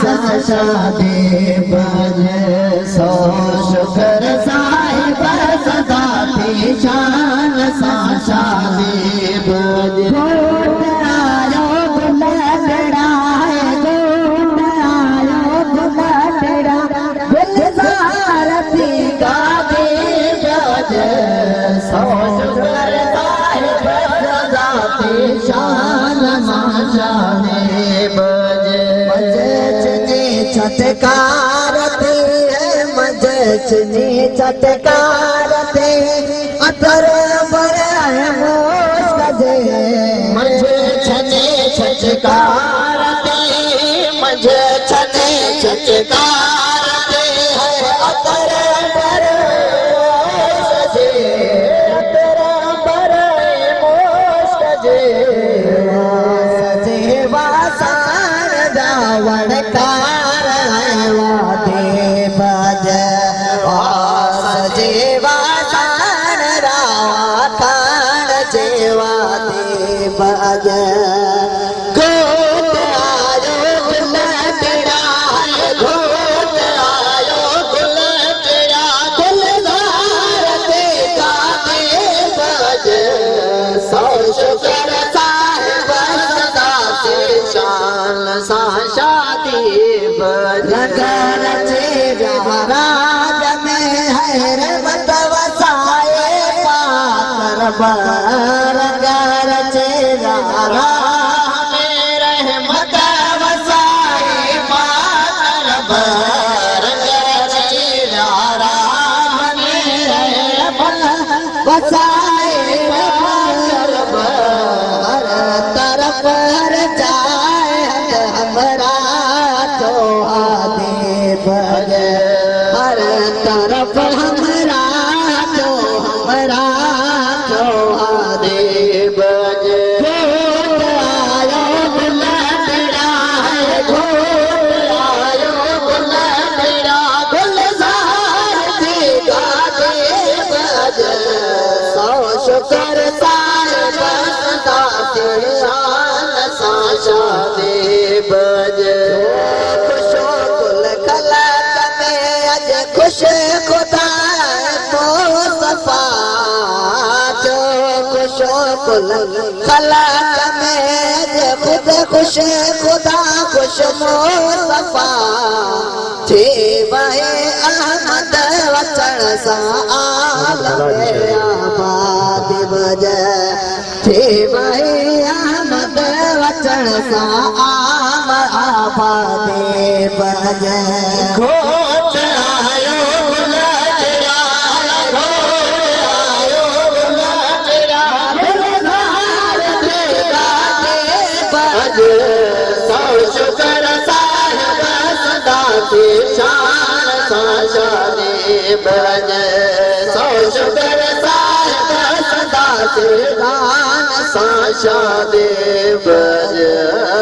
शादी बजे सो शुक्र साहिब सदा थी शान सा शादी बजे गोट आयो गुलगड़ा है गोट आयो गुलगड़ा गुलजार थी गावे बजे सो शुक्र साहिब सदा थी शान सा शादी बजे चटकार थे मजे चनी चटकार थे अतर बड़े मोश गजे मजे छने चटकार थे मजे छने चटकार थे अतर बड़े गजे अतर बड़े मोश गजे सजे वासार जावड़ का नगर राज में है रहमत वसाए पाकर नगर में रहमत वसाए पाकर नगर में रहमत वसाए पाकर तरफ जाए हमरा बजे हर तरफ हमरा तो दे बजे घोट आयो गुलगड़ा है घोट आयो गुलगड़ा गुलजार थी गावे बजे सौ शुक्र साहिब सदा थी शान सा शादी बजे खुश खुदा तो सफा जो खुशो कुल खलाक में खुद खुश खुदा खुश मुस्तफा थी वही अहमद वचन सा आलम आबाद बजे थी वही अहमद वचन सा आबाद बजे घोट शुक्र साहिब सदा थी शान सा शादी बजे सौ शुक्र साहिब सदा थी शान सा शादी बजे।